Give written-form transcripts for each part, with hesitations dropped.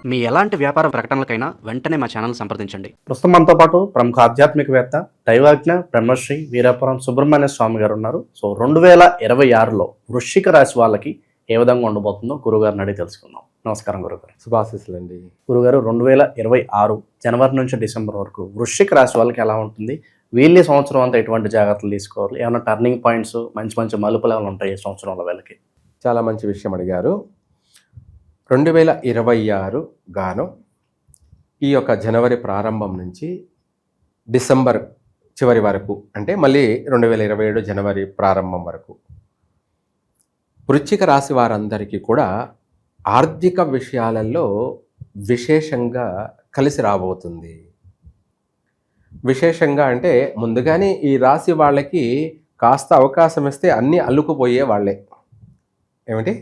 మీ ఎలాంటి వ్యాపార ప్రకటనలకైనా వెంటనే మా ఛానల్ సంప్రదించండి. ప్రస్తుతం మనతో పాటు ప్రముఖ ఆధ్యాత్మికవేత్త దైవాజ్ఞ బ్రహ్మశ్రీ వీరాపురం సుబ్రహ్మణ్య స్వామి గారు ఉన్నారు. సో 2026లో వృశ్చిక రాశి వాళ్ళకి ఏ విధంగా ఉండబోతుందో గురుగారిని అడిగి తెలుసుకుందాం. నమస్కారం గురుగారు. శుభాశీస్సులండి. గురుగారు, 2026 జనవరి నుంచి డిసెంబర్ వరకు వృశ్చిక రాశి వాళ్ళకి ఎలా ఉంటుంది? వీళ్ళని సంవత్సరం అంతా ఎటువంటి జాగ్రత్తలు తీసుకోవాలి? ఏమైనా టర్నింగ్ పాయింట్స్, మంచి మంచి మలుపులు ఏమైనా ఉంటాయి ఈ సంవత్సరంలో వీళ్ళకి? చాలా మంచి విషయం అడిగారు. 2026 గాను ఈ యొక్క జనవరి ప్రారంభం నుంచి డిసెంబర్ చివరి వరకు, అంటే మళ్ళీ 2027 జనవరి ప్రారంభం వరకు వృశ్చిక రాశి వారందరికీ కూడా ఆర్థిక విషయాలలో విశేషంగా కలిసి రాబోతుంది. విశేషంగా అంటే ముందుగానే ఈ రాశి వాళ్ళకి కాస్త అవకాశం ఇస్తే అన్నీ అల్లుకుపోయే వాళ్ళే. ఏమిటి?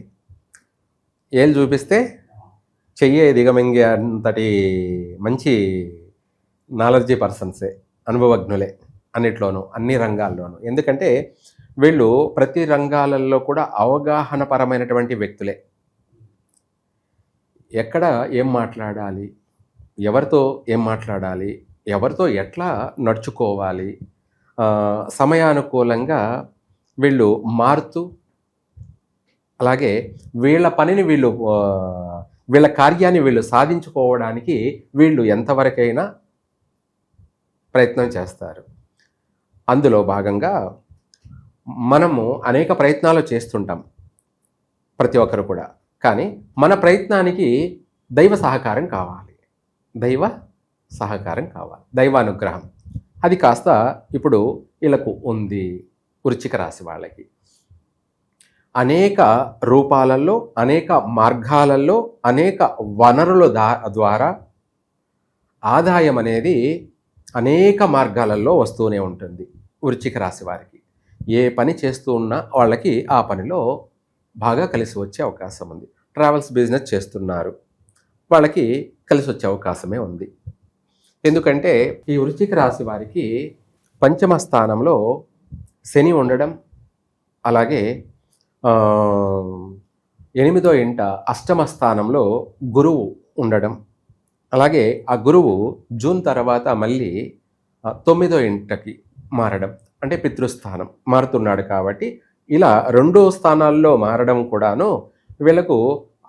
ఏళ్ళు చూపిస్తే చెయ్యే దిగమింగే అంతటి మంచి నాలెడ్జీ పర్సన్సే, అనుభవజ్ఞులే అన్నిట్లోనూ, అన్ని రంగాల్లోనూ. ఎందుకంటే వీళ్ళు ప్రతి రంగాలలో కూడా అవగాహనపరమైనటువంటి వ్యక్తులే. ఎక్కడ ఏం మాట్లాడాలి, ఎవరితో ఏం మాట్లాడాలి, ఎవరితో ఎట్లా నడుచుకోవాలి, సమయానుకూలంగా వీళ్ళు మారుతూ, అలాగే వీళ్ళ పనిని వీళ్ళ కార్యాన్ని వీళ్ళు సాధించుకోవడానికి వీళ్ళు ఎంతవరకైనా ప్రయత్నం చేస్తారు. అందులో భాగంగా మనము అనేక ప్రయత్నాలు చేస్తుంటాం, ప్రతి ఒక్కరు కూడా. కానీ మన ప్రయత్నానికి దైవ సహకారం కావాలి, దైవ సహకారం కావాలి, దైవానుగ్రహం. అది కాస్త ఇప్పుడు వీళ్ళకు ఉంది. వృశ్చిక రాశి వాళ్ళకి అనేక రూపాలలో, అనేక మార్గాలలో, అనేక వనరుల ద్వారా ఆదాయం అనేది అనేక మార్గాలలో వస్తూనే ఉంటుంది. వృశ్చిక రాశి వారికి ఏ పని చేస్తూ ఉన్నా వాళ్ళకి ఆ పనిలో బాగా కలిసి వచ్చే అవకాశం ఉంది. ట్రావెల్స్ బిజినెస్ చేస్తున్నారు, వాళ్ళకి కలిసి వచ్చే అవకాశమే ఉంది. ఎందుకంటే ఈ వృశ్చిక రాశి వారికి పంచమ స్థానంలో శని ఉండడం, అలాగే 8వ ఇంట అష్టమ స్థానంలో గురువు ఉండడం, అలాగే ఆ గురువు జూన్ తర్వాత మళ్ళీ 9వ ఇంటకి మారడం, అంటే పితృస్థానం మారుతున్నాడు. కాబట్టి ఇలా 2 స్థానాల్లో మారడం కూడాను వీళ్ళకు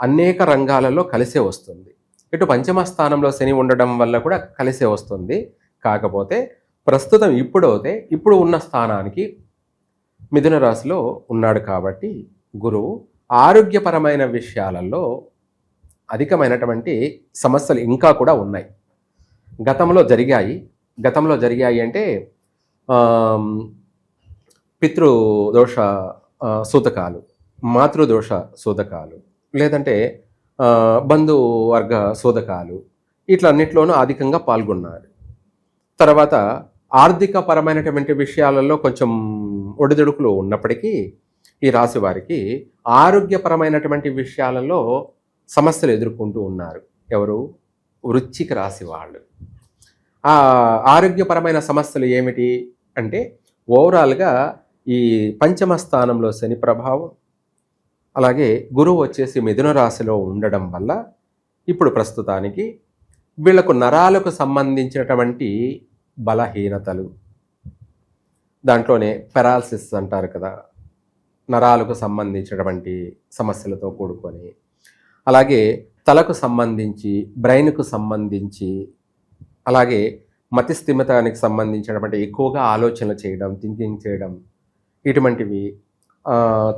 అనేక రంగాలలో కలిసే వస్తుంది. ఇటు పంచమ స్థానంలో శని ఉండడం వల్ల కూడా కలిసే వస్తుంది. కాకపోతే ప్రస్తుతం ఇప్పుడు ఉన్న స్థానానికి మిథున రాశిలో ఉన్నాడు కాబట్టి గురువు ఆరోగ్యపరమైన విషయాలలో అధికమైనటువంటి సమస్యలు ఇంకా కూడా ఉన్నాయి. గతంలో జరిగాయి అంటే పితృదోష సూతకాలు, మాతృదోష సూతకాలు, లేదంటే బంధువర్గ సూతకాలు, ఇట్లన్నిట్లోనూ అధికంగా పాల్గొన్నారు. తర్వాత ఆర్థిక పరమైనటువంటి విషయాలలో కొంచెం ఒడిదుడుకులు ఉన్నప్పటికీ ఈ రాశి వారికి ఆరోగ్యపరమైనటువంటి విషయాలలో సమస్యలు ఎదుర్కొంటూ ఉన్నారు. ఎవరు? వృశ్చిక రాశి వాళ్ళు. ఆ ఆరోగ్యపరమైన సమస్యలు ఏమిటి అంటే ఓవరాల్గా ఈ పంచమ స్థానంలో శని ప్రభావం, అలాగే గురువు వచ్చేసి మిథున రాశిలో ఉండడం వల్ల ఇప్పుడు ప్రస్తుతానికి వీళ్లకు నరాలకు సంబంధించినటువంటి బలహీనతలు, దాంట్లోనే పెరాలసిస్ అంటారు కదా, నరాలకు సంబంధించినటువంటి సమస్యలతో కూడుకొని, అలాగే తలకు సంబంధించి, బ్రెయిన్కు సంబంధించి, అలాగే మతిస్థిమితానికి సంబంధించినటువంటి ఎక్కువగా ఆలోచనలు చేయడం, థింకింగ్ చేయడం, ఇటువంటివి,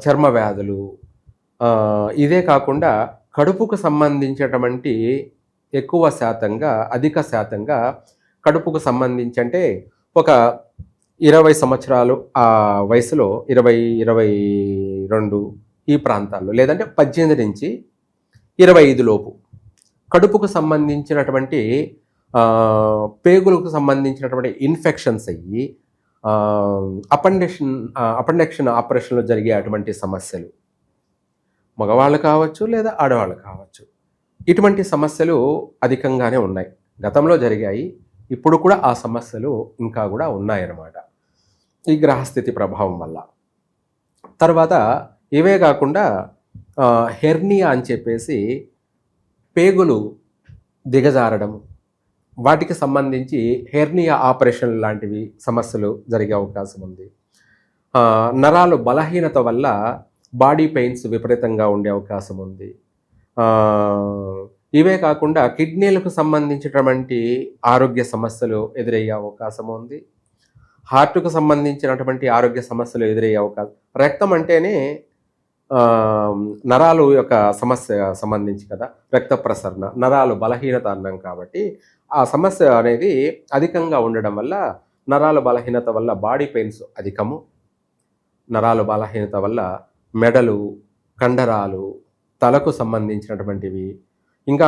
చర్మ వ్యాధులు, ఇదే కాకుండా కడుపుకు సంబంధించినటువంటి అధిక శాతంగా కడుపుకు సంబంధించి, అంటే ఒక 20 సంవత్సరాలు ఆ వయసులో 20-22 ఈ ప్రాంతాల్లో, లేదంటే 18 నుంచి 25 లోపు కడుపుకు సంబంధించినటువంటి పేగులకు సంబంధించినటువంటి ఇన్ఫెక్షన్స్ అయ్యి అపెండిక్షన్ ఆపరేషన్లో జరిగే అటువంటి సమస్యలు, మగవాళ్ళు కావచ్చు లేదా ఆడవాళ్ళు కావచ్చు, ఇటువంటి సమస్యలు అధికంగానే ఉన్నాయి. గతంలో జరిగాయి, ఇప్పుడు కూడా ఆ సమస్యలు ఇంకా కూడా ఉన్నాయన్నమాట ఈ గ్రహస్థితి ప్రభావం వల్ల. తర్వాత ఇవే కాకుండా హెర్నియా అని చెప్పేసి పేగులు దిగజారడం, వాటికి సంబంధించి హెర్నియా ఆపరేషన్ లాంటివి సమస్యలు జరిగే అవకాశం ఉంది. నరాలు బలహీనత వల్ల బాడీ పెయిన్స్ విపరీతంగా ఉండే అవకాశం ఉంది. ఇవే కాకుండా కిడ్నీలకు సంబంధించినటువంటి ఆరోగ్య సమస్యలు ఎదురయ్యే అవకాశం ఉంది. హార్ట్కు సంబంధించినటువంటి ఆరోగ్య సమస్యలు ఎదురయ్యే అవకాశం. రక్తం అంటేనే నరాలు యొక్క సమస్య సంబంధించి కదా, రక్త ప్రసరణ, నరాలు బలహీనత అన్నాం కాబట్టి ఆ సమస్య అనేది అధికంగా ఉండడం వల్ల నరాల బలహీనత వల్ల బాడీ పెయిన్స్ అధికము, నరాల బలహీనత వల్ల మెడలు, కండరాలు, తలకు సంబంధించినటువంటివి, ఇంకా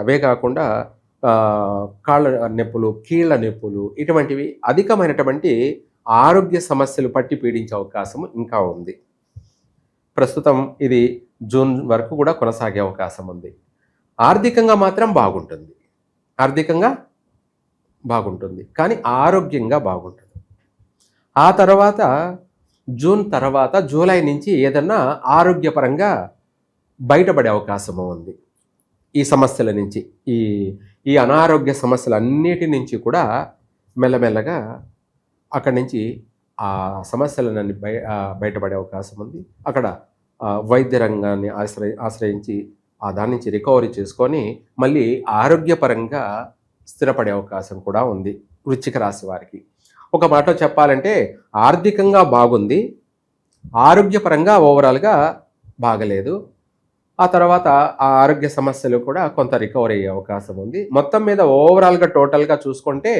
అవే కాకుండా కాళ్ళ నొప్పులు, కీళ్ళ నొప్పులు, ఇటువంటివి అధికమైనటువంటి ఆరోగ్య సమస్యలు పట్టి పీడించే అవకాశం ఇంకా ఉంది. ప్రస్తుతం ఇది జూన్ వరకు కూడా కొనసాగే అవకాశం ఉంది. ఆర్థికంగా మాత్రం బాగుంటుంది, ఆర్థికంగా బాగుంటుంది, కానీ ఆరోగ్యంగా బాగుంటుంది. ఆ తర్వాత జూన్ తర్వాత జూలై నుంచి ఏదన్నా ఆరోగ్యపరంగా బయటపడే అవకాశము ఉంది. ఈ సమస్యల నుంచి, ఈ అనారోగ్య సమస్యలన్నిటి నుంచి కూడా మెల్లమెల్లగా అక్కడి నుంచి ఆ సమస్యలన్నీ బయటపడే అవకాశం ఉంది. అక్కడ వైద్య రంగాన్ని ఆశ్రయించి దాని నుంచి రికవరీ చేసుకొని మళ్ళీ ఆరోగ్యపరంగా స్థిరపడే అవకాశం కూడా ఉంది వృశ్చిక రాశి వారికి. ఒక మాట చెప్పాలంటే ఆర్థికంగా బాగుంది, ఆరోగ్యపరంగా ఓవరాల్గా బాగలేదు. ఆ తర్వాత ఆ ఆరోగ్య సమస్యలు కూడా కొంత రికవరీ అయ్యే అవకాశం ఉంది. మొత్తం మీద ఓవరాల్గా టోటల్గా చూసుకుంటే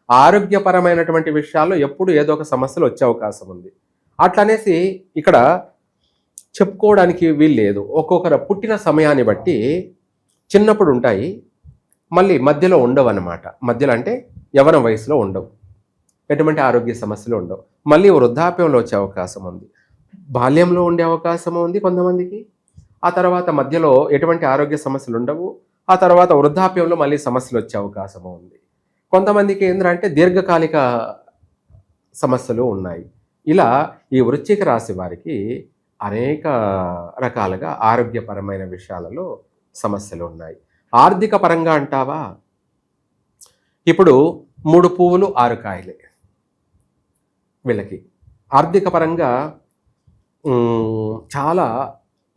ఆరోగ్యపరమైనటువంటి విషయాల్లో ఎప్పుడు ఏదో ఒక సమస్యలు వచ్చే అవకాశం ఉంది. అట్లనేసి ఇక్కడ చెప్పుకోవడానికి వీలు లేదు. ఒక్కొక్కరు పుట్టిన సమయాన్ని బట్టి చిన్నప్పుడు ఉంటాయి, మళ్ళీ మధ్యలో ఉండవు అన్నమాట. మధ్యలో అంటే యవ్వన వయసులో ఉండవు, ఎటువంటి ఆరోగ్య సమస్యలు ఉండవు. మళ్ళీ వృద్ధాప్యంలో వచ్చే అవకాశం ఉంది, బాల్యంలో ఉండే అవకాశం ఉంది కొంతమందికి. ఆ తర్వాత మధ్యలో ఎటువంటి ఆరోగ్య సమస్యలు ఉండవు. ఆ తర్వాత వృద్ధాప్యంలో మళ్ళీ సమస్యలు వచ్చే అవకాశం ఉంది. కొంతమందికి ఏంటంటే దీర్ఘకాలిక సమస్యలు ఉన్నాయి. ఇలా ఈ వృశ్చిక రాశి వారికి అనేక రకాలుగా ఆరోగ్యపరమైన విషయాలలో సమస్యలు ఉన్నాయి. ఆర్థిక పరంగా అంటావా, ఇప్పుడు 3 పువ్వులు 6 కాయలే వీళ్ళకి. ఆర్థిక పరంగా చాలా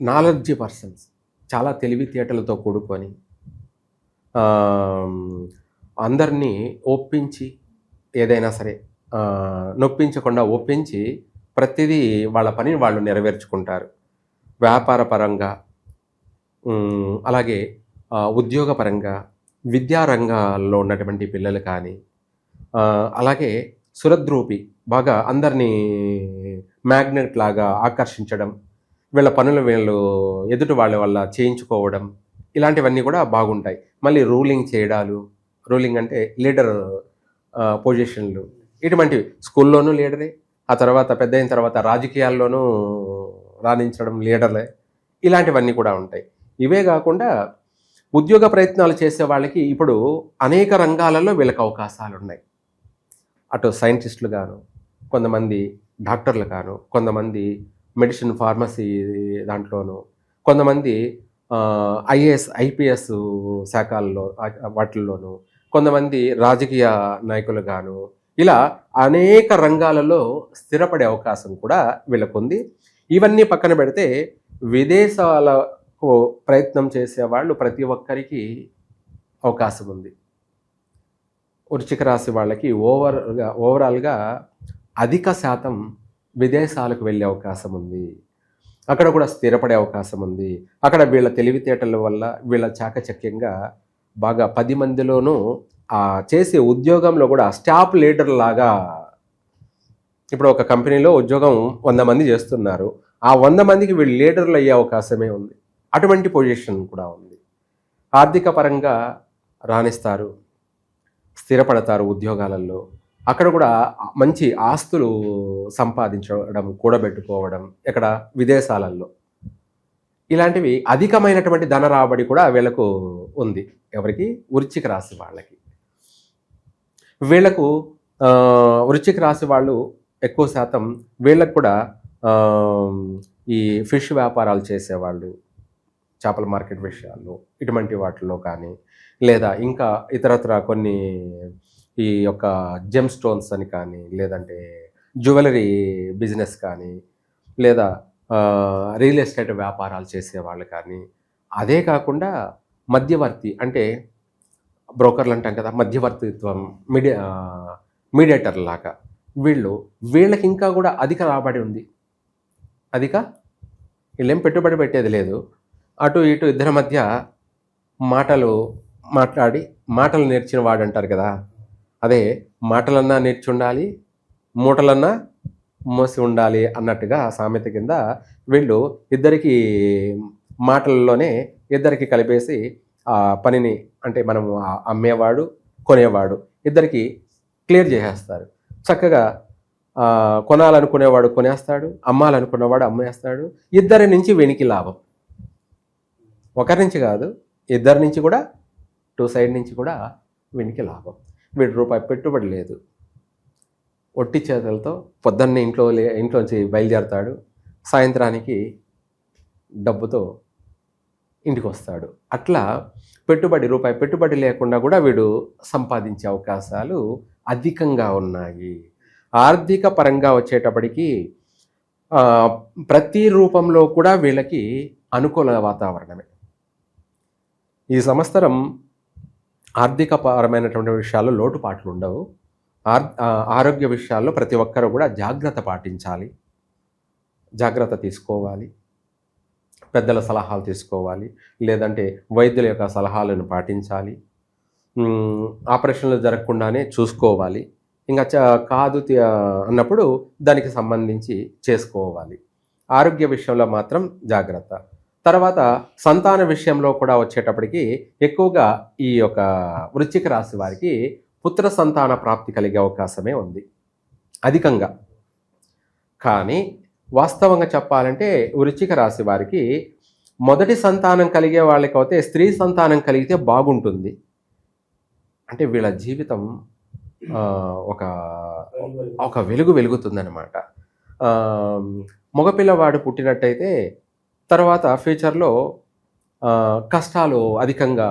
నాలెడ్జీ పర్సన్స్, చాలా తెలివితేటలతో కూడుకొని అందరినీ ఒప్పించి, ఏదైనా సరే నొప్పించకుండా ఒప్పించి ప్రతిదీ వాళ్ళ పనిని వాళ్ళు నెరవేర్చుకుంటారు. వ్యాపార పరంగా, అలాగే ఉద్యోగపరంగా, విద్యారంగాల్లో ఉన్నటువంటి పిల్లలు కానీ, అలాగే సురద్రూపి, బాగా అందరినీ మ్యాగ్నెట్ లాగా ఆకర్షించడం, వీళ్ళ పనులు వీళ్ళు ఎదుటి వాళ్ళ వల్ల చేయించుకోవడం, ఇలాంటివన్నీ కూడా బాగుంటాయి. మళ్ళీ రూలింగ్ చేయడాలు, రూలింగ్ అంటే లీడర్ పొజిషన్లు, ఇటువంటివి. స్కూల్లోనూ లీడరే, ఆ తర్వాత పెద్ద అయిన తర్వాత రాజకీయాల్లోనూ రాణించడం లీడర్లే, ఇలాంటివన్నీ కూడా ఉంటాయి. ఇవే కాకుండా ఉద్యోగ ప్రయత్నాలు చేసే వాళ్ళకి ఇప్పుడు అనేక రంగాలలో వీళ్ళకి అవకాశాలు ఉన్నాయి. అటు సైంటిస్టులు గాను, కొంతమంది డాక్టర్లు గాను, కొంతమంది మెడిసిన్ ఫార్మసీ దాంట్లోనూ, కొంతమంది ఐఏఎస్ ఐపీఎస్ శాఖల్లో వాటిల్లోనూ, కొంతమంది రాజకీయ నాయకులు గాను, ఇలా అనేక రంగాలలో స్థిరపడే అవకాశం కూడా వీళ్ళకుంది. ఇవన్నీ పక్కన పెడితే విదేశాలకు ప్రయత్నం చేసేవాళ్ళు ప్రతి ఒక్కరికి అవకాశం ఉంది. వృశ్చిక రాశి వాళ్ళకి ఓవరాల్గా అధిక శాతం విదేశాలకు వెళ్ళే అవకాశం ఉంది. అక్కడ కూడా స్థిరపడే అవకాశం ఉంది. అక్కడ వీళ్ళ తెలివితేటల వల్ల, వీళ్ళ చాకచక్యంగా బాగా 10 మందిలోనూ చేసే ఉద్యోగంలో కూడా స్టాఫ్ లీడర్ లాగా, ఇప్పుడు ఒక కంపెనీలో ఉద్యోగం 100 మంది చేస్తున్నారు, ఆ 100 మందికి వీళ్ళు లీడర్లు అయ్యే అవకాశమే ఉంది. అటువంటి పొజిషన్ కూడా ఉంది. ఆర్థిక పరంగా రాణిస్తారు, స్థిరపడతారు ఉద్యోగాలలో. అక్కడ కూడా మంచి ఆస్తులు సంపాదించడం, కూడబెట్టుకోవడం, ఇక్కడ విదేశాలలో, ఇలాంటివి అధికమైనటువంటి ధన రాబడి కూడా వీళ్ళకు ఉంది. ఎవరికి? వృశ్చిక రాశి వాళ్ళకి. వీళ్ళకు వృశ్చిక రాశి వాళ్ళు ఎక్కువ శాతం వీళ్ళకు కూడా ఈ ఫిష్ వ్యాపారాలు చేసేవాళ్ళు, చేపల మార్కెట్ విషయాల్లో ఇటువంటి వాటిల్లో కానీ, లేదా ఇంకా ఇతరత్ర కొన్ని ఈ యొక్క జెమ్ స్టోన్స్ అని కానీ, లేదంటే జ్యువెలరీ బిజినెస్ కానీ, లేదా రియల్ ఎస్టేట్ వ్యాపారాలు చేసేవాళ్ళు కానీ, అదే కాకుండా మధ్యవర్తి అంటే బ్రోకర్లు అంటాం కదా, మధ్యవర్తిత్వం మీడియేటర్ లాగా వీళ్ళకి ఇంకా కూడా అధిక రాబడి ఉంది. వీళ్ళేం పెట్టుబడి పెట్టేది లేదు. అటు ఇటు ఇద్దరి మధ్య మాటలు నేర్చిన వాడు అంటారు కదా, అదే మాటలన్నా నేర్చి ఉండాలి, మూటలన్నా మోసి ఉండాలి అన్నట్టుగా సామెత కింద వీళ్ళు ఇద్దరికి మాటలలోనే ఇద్దరికి కలిపేసి ఆ పనిని, అంటే మనము అమ్మేవాడు కొనేవాడు ఇద్దరికి క్లియర్ చేసేస్తారు. చక్కగా కొనాలనుకునేవాడు కొనేస్తాడు, అమ్మాలనుకునేవాడు అమ్మేస్తాడు. ఇద్దరి నుంచి వెనికి లాభం, ఒకరి నుంచి కాదు, ఇద్దరి నుంచి కూడా, టూ సైడ్ నుంచి కూడా వెనికి లాభం. వీడు రూపాయి పెట్టుబడి లేదు, ఒట్టి చేతులతో పొద్దున్నే ఇంట్లోంచి బయలుదేరతాడు, సాయంత్రానికి డబ్బుతో ఇంటికి వస్తాడు. అట్లా రూపాయి పెట్టుబడి లేకుండా కూడా వీడు సంపాదించే అవకాశాలు అధికంగా ఉన్నాయి. ఆర్థిక పరంగా వచ్చేటప్పటికి ప్రతి రూపంలో కూడా వీళ్ళకి అనుకూల వాతావరణమే. ఈ సంవత్సరం ఆర్థిక పరమైనటువంటి విషయాల్లో లోటుపాట్లు ఉండవు. ఆరోగ్య విషయాల్లో ప్రతి ఒక్కరూ కూడా జాగ్రత్త పాటించాలి, జాగ్రత్త తీసుకోవాలి, పెద్దల సలహాలు తీసుకోవాలి, లేదంటే వైద్యుల యొక్క సలహాలను పాటించాలి, ఆపరేషన్లు జరగకుండానే చూసుకోవాలి. ఇంకా కాదు అన్నప్పుడు దానికి సంబంధించి చేసుకోవాలి. ఆరోగ్య విషయంలో మాత్రం జాగ్రత్త. తర్వాత సంతాన విషయంలో కూడా వచ్చేటప్పటికి ఎక్కువగా ఈ యొక్క వృశ్చిక రాశి వారికి పుత్ర సంతాన ప్రాప్తి కలిగే అవకాశమే ఉంది అధికంగా. కానీ వాస్తవంగా చెప్పాలంటే వృశ్చిక రాశి వారికి మొదటి సంతానం కలిగే వాళ్ళకి అయితే స్త్రీ సంతానం కలిగితే బాగుంటుంది. అంటే వీళ్ళ జీవితం ఒక వెలుగు వెలుగుతుందన్నమాట. మగపిల్లవాడు పుట్టినట్టయితే తర్వాత ఫ్యూచర్లో కష్టాలు అధికంగా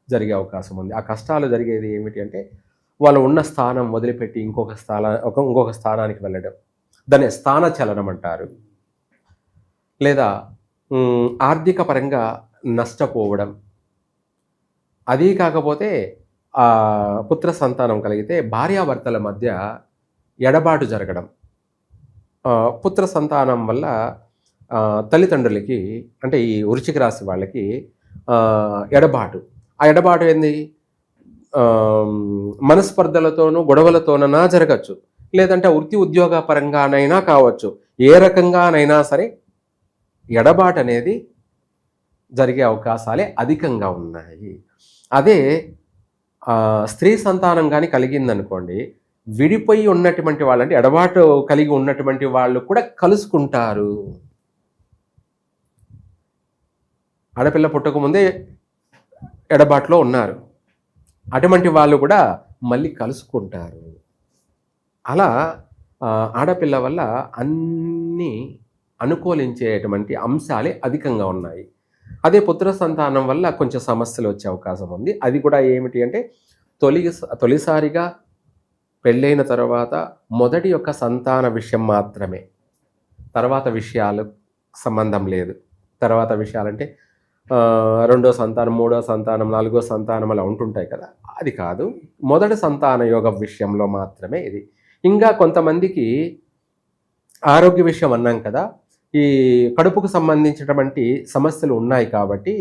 జరిగే అవకాశం ఉంది. ఆ కష్టాలు జరిగేది ఏమిటి అంటే వాళ్ళు ఉన్న స్థానం వదిలిపెట్టి ఇంకొక స్థానానికి వెళ్ళడం, దాన్ని స్థానచలనం అంటారు. లేదా ఆర్థిక పరంగా నష్టపోవడం. అదీ కాకపోతే పుత్ర సంతానం కలిగితే భార్యాభర్తల మధ్య ఎడబాటు జరగడం. పుత్ర సంతానం వల్ల తల్లిదండ్రులకి, అంటే ఈ వృశ్చిక రాశి వాళ్ళకి ఎడబాటు. ఆ ఎడబాటు ఏంది? మనస్పర్ధలతోనూ గొడవలతోనైనా జరగచ్చు, లేదంటే వృత్తి ఉద్యోగ పరంగానైనా కావచ్చు. ఏ రకంగానైనా సరే ఎడబాటు అనేది జరిగే అవకాశాలే అధికంగా ఉన్నాయి. అదే స్త్రీ సంతానం కానీ కలిగిందనుకోండి, విడిపోయి ఉన్నటువంటి వాళ్ళు, అంటే ఎడబాటు కలిగి ఉన్నటువంటి వాళ్ళు కూడా కలుసుకుంటారు. ఆడపిల్ల పుట్టకముందే ఎడబాటులో ఉన్నారు, అటువంటి వాళ్ళు కూడా మళ్ళీ కలుసుకుంటారు. అలా ఆడపిల్ల వల్ల అన్నీ అనుకూలించేటువంటి అంశాలే అధికంగా ఉన్నాయి. అదే పుత్ర సంతానం వల్ల కొంచెం సమస్యలు వచ్చే అవకాశం ఉంది. అది కూడా ఏమిటి అంటే తొలిసారిగా పెళ్ళైన తర్వాత మొదటి యొక్క సంతాన విషయం మాత్రమే, తర్వాత విషయాలు సంబంధం లేదు. తర్వాత విషయాలంటే రెండో సంతానం, మూడో సంతానం, నాలుగో సంతానం అలా ఉంటుంటాయి కదా, అది కాదు. మొదటి సంతాన యోగ విషయంలో మాత్రమే ఇది. ఇంకా కొంతమందికి ఆరోగ్య విషయం అన్నాం కదా, ఈ కడుపుకు సంబంధించినటువంటి సమస్యలు ఉన్నాయి కాబట్టి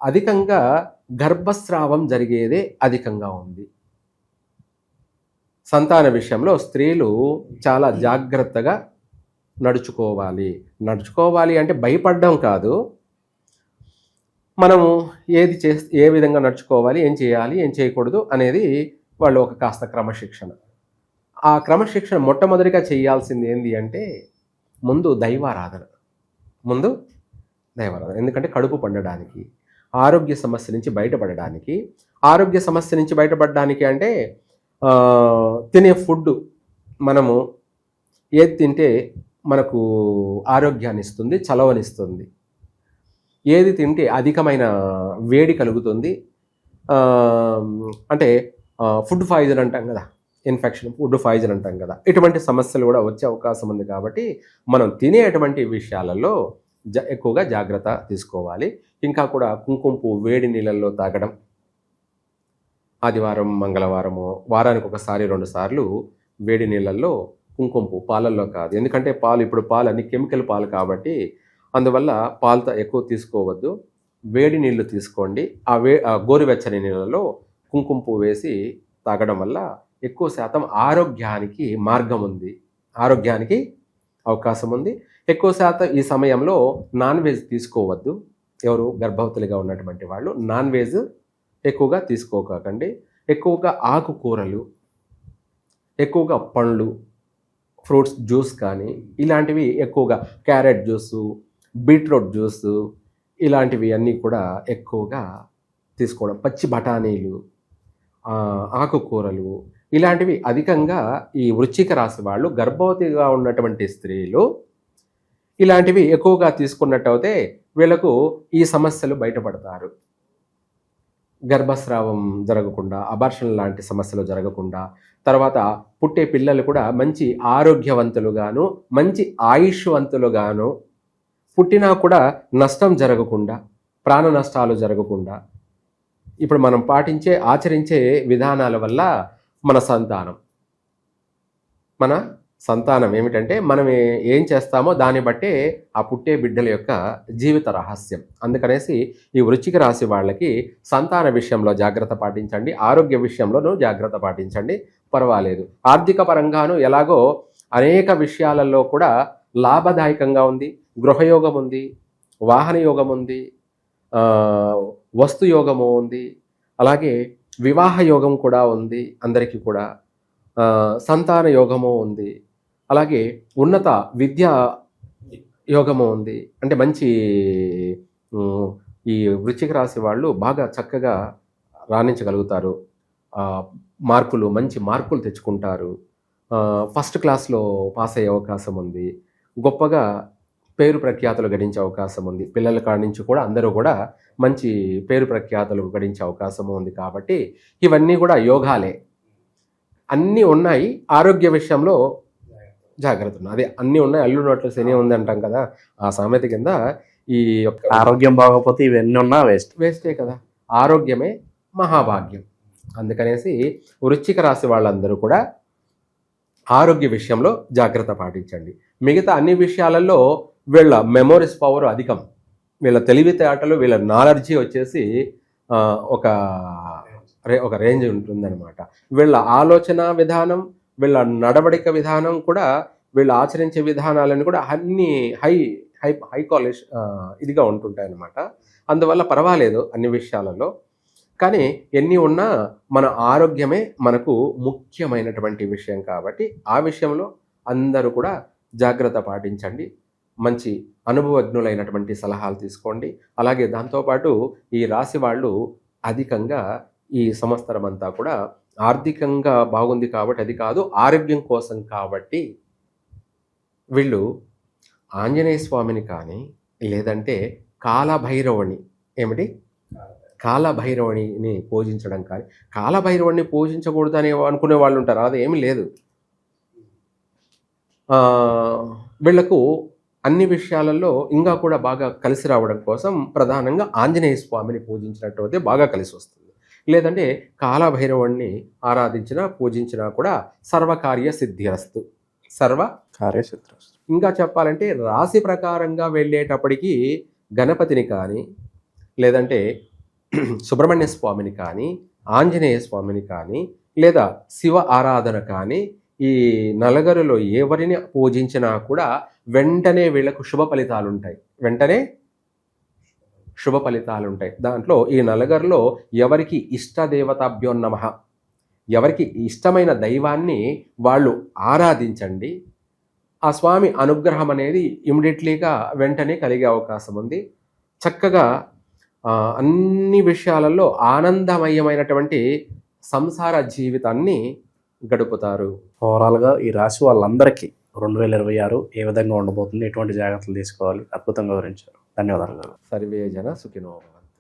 అధికంగా గర్భస్రావం జరిగేదే అధికంగా ఉంది. సంతాన విషయంలో స్త్రీలు చాలా జాగ్రత్తగా నడుచుకోవాలి అంటే భయపడడం కాదు, మనము ఏ విధంగా నడుచుకోవాలి, ఏం చేయాలి, ఏం చేయకూడదు అనేది వాళ్ళు ఒక కాస్త క్రమశిక్షణ. ఆ క్రమశిక్షణ మొట్టమొదటిగా చేయాల్సింది ఏంది అంటే ముందు దైవారాధన. ఎందుకంటే కడుపు పండడానికి, ఆరోగ్య సమస్య నుంచి బయటపడడానికి. ఆరోగ్య సమస్య నుంచి బయటపడడానికి అంటే తినే ఫుడ్, మనము ఏది తింటే మనకు ఆరోగ్యాన్ని ఇస్తుంది, చలవనిస్తుంది. ఏది తింటే అధికమైన వేడి కలుగుతుంది, ఆ, అంటే ఫుడ్ పాయిజన్ అంటాం కదా, ఇన్ఫెక్షన్, ఫుడ్ పాయిజన్ అంటాం కదా, ఇటువంటి సమస్యలు కూడా వచ్చే అవకాశం ఉంది. కాబట్టి మనం తినేటువంటి విషయాలలో ఎక్కువగా జాగ్రత్త తీసుకోవాలి. ఇంకా కూడా కుంకుమ పువ్వు వేడి నీళ్ళల్లో తాగడం, ఆదివారం మంగళవారము వారానికి ఒకసారి 2 సార్లు వేడి నీళ్ళల్లో కుంకుమ పువ్వు, పాలల్లో కాదు. ఎందుకంటే ఇప్పుడు పాలు అన్ని కెమికల్ పాలు కాబట్టి అందువల్ల పాలతో ఎక్కువ తీసుకోవద్దు. వేడి నీళ్లు తీసుకోండి. ఆ గోరువెచ్చని నీళ్ళలో కుంకుమ పువ్వు వేసి తాగడం వల్ల ఎక్కువ శాతం ఆరోగ్యానికి మార్గం ఉంది, ఆరోగ్యానికి అవకాశం ఉంది. ఎక్కువ శాతం ఈ సమయంలో నాన్ వెజ్ తీసుకోవద్దు. ఎవరు గర్భవతులుగా ఉన్నటువంటి వాళ్ళు నాన్ వెజ్ ఎక్కువగా తీసుకోకండి. ఎక్కువగా ఆకుకూరలు, ఎక్కువగా పండ్లు, ఫ్రూట్స్ జ్యూస్ కానీ ఇలాంటివి ఎక్కువగా, క్యారెట్ జ్యూసు, బీట్రూట్ జ్యూసు, ఇలాంటివి అన్నీ కూడా ఎక్కువగా తీసుకోవడం. పచ్చి బఠానీలు, ఆకుకూరలు ఇలాంటివి అధికంగా ఈ వృశ్చిక రాశి వాళ్ళు, గర్భవతిగా ఉన్నటువంటి స్త్రీలు ఇలాంటివి ఎక్కువగా తీసుకున్నట్టయితే వీళ్ళకు ఈ సమస్యలు బయటపడతారు. గర్భస్రావం జరగకుండా, అబార్షన్ లాంటి సమస్యలు జరగకుండా, తర్వాత పుట్టే పిల్లలు కూడా మంచి ఆరోగ్యవంతులుగాను మంచి ఆయుష్వంతులుగాను, పుట్టినా కూడా నష్టం జరగకుండా, ప్రాణ నష్టాలు జరగకుండా ఇప్పుడు మనం ఆచరించే విధానాల వల్ల మన సంతానం ఏమిటంటే మనం ఏం చేస్తామో దాన్ని బట్టే ఆ పుట్టే బిడ్డల యొక్క జీవిత రహస్యం. అందుకనేసి ఈ వృశ్చిక రాశి వాళ్ళకి సంతాన విషయంలో జాగ్రత్త పాటించండి, ఆరోగ్య విషయంలోనూ జాగ్రత్త పాటించండి, పర్వాలేదు. ఆర్థిక పరంగాను ఎలాగో అనేక విషయాలలో కూడా లాభదాయకంగా ఉంది. గృహయోగం ఉంది, వాహన యోగం ఉంది, వస్తు యోగము ఉంది, అలాగే వివాహ యోగం కూడా ఉంది, అందరికీ కూడా సంతాన యోగము ఉంది, అలాగే ఉన్నత విద్యా యోగము ఉంది. అంటే మంచి ఈ వృశ్చిక రాశి వాళ్ళు బాగా చక్కగా రాణించగలుగుతారు. మంచి మార్కులు తెచ్చుకుంటారు. ఫస్ట్ క్లాస్లో పాస్ అయ్యే అవకాశం ఉంది. గొప్పగా పేరు ప్రఖ్యాతులు గడించే అవకాశం ఉంది. పిల్లల కాడి నుంచి కూడా అందరూ కూడా మంచి పేరు ప్రఖ్యాతులు గడించే అవకాశం ఉంది. కాబట్టి ఇవన్నీ కూడా యోగాలే, అన్నీ ఉన్నాయి. ఆరోగ్య విషయంలో జాగ్రత్త ఉంది. అదే అన్నీ ఉన్నాయి, అల్లు నోట్ల శని ఉంది అంటాం కదా, ఆ సామెత కింద ఈ యొక్క ఆరోగ్యం బాగోకపోతే ఇవన్నీ ఉన్నా వేస్టే కదా. ఆరోగ్యమే మహాభాగ్యం. అందుకనేసి వృశ్చిక రాశి వాళ్ళందరూ కూడా ఆరోగ్య విషయంలో జాగ్రత్త పాటించండి. మిగతా అన్ని విషయాలలో వీళ్ళ మెమోరీస్ పవర్ అధికం, వీళ్ళ తెలివితేటలు, వీళ్ళ నాలెడ్జీ వచ్చేసి ఒక రేంజ్ ఉంటుందన్నమాట. వీళ్ళ ఆలోచన విధానం, వీళ్ళ నడవడిక విధానం కూడా, వీళ్ళు ఆచరించే విధానాలను కూడా అన్ని హై కాలేజ్ ఇదిగా ఉంటుంటాయి అన్నమాట. అందువల్ల పర్వాలేదు అన్ని విషయాలలో. కానీ ఎన్ని ఉన్నా మన ఆరోగ్యమే మనకు ముఖ్యమైనటువంటి విషయం. కాబట్టి ఆ విషయంలో అందరూ కూడా జాగ్రత్త పాటించండి. మంచి అనుభవజ్ఞులైనటువంటి సలహాలు తీసుకోండి. అలాగే దాంతోపాటు ఈ రాశి వాళ్ళు అధికంగా ఈ సంవత్సరం అంతా కూడా ఆర్థికంగా బాగుంది కాబట్టి అది కాదు, ఆరోగ్యం కోసం కాబట్టి వీళ్ళు ఆంజనేయ స్వామిని కానీ లేదంటే కాలభైరవుని కాలభైరవుని పూజించడం కానీ, కాలభైరవుని పూజించకూడదని అనుకునే వాళ్ళు ఉంటారు. అది ఏమీ లేదు. వీళ్లకు అన్ని విషయాలలో ఇంకా కూడా బాగా కలిసి రావడం కోసం ప్రధానంగా ఆంజనేయ స్వామిని పూజించినట్టు బాగా కలిసి వస్తుంది. లేదంటే కాలభైరవుణ్ణి ఆరాధించినా పూజించినా కూడా సర్వకార్య సిద్ధిరస్తు, సర్వకార్యసిద్ధిరస్తు. ఇంకా చెప్పాలంటే రాశి ప్రకారంగా వెళ్ళేటప్పటికీ గణపతిని కానీ లేదంటే సుబ్రహ్మణ్య స్వామిని కానీ ఆంజనేయ స్వామిని కానీ లేదా శివ ఆరాధన కానీ ఈ నలుగురిలో ఎవరిని పూజించినా కూడా వెంటనే వీళ్ళకు శుభ ఫలితాలు ఉంటాయి. దాంట్లో ఈ నలుగురిలో ఎవరికి ఇష్టదేవతాభ్యో నమః, ఎవరికి ఇష్టమైన దైవాన్ని వాళ్ళు ఆరాధించండి. ఆ స్వామి అనుగ్రహం అనేది ఇమ్మీడియట్లీగా వెంటనే కలిగే అవకాశం ఉంది. చక్కగా అన్ని విషయాలలో ఆనందమయమైనటువంటి సంసార జీవితాన్ని గడుపుతారు. ఓవరాల్గా ఈ రాశి వాళ్ళందరికీ 2026 ఏ విధంగా ఉండబోతుంది, ఎటువంటి జాగ్రత్తలు తీసుకోవాలి, అద్భుతంగా వివరించారు. ధన్యవాదాలు. సర్వే జన సుఖినో భవంతు.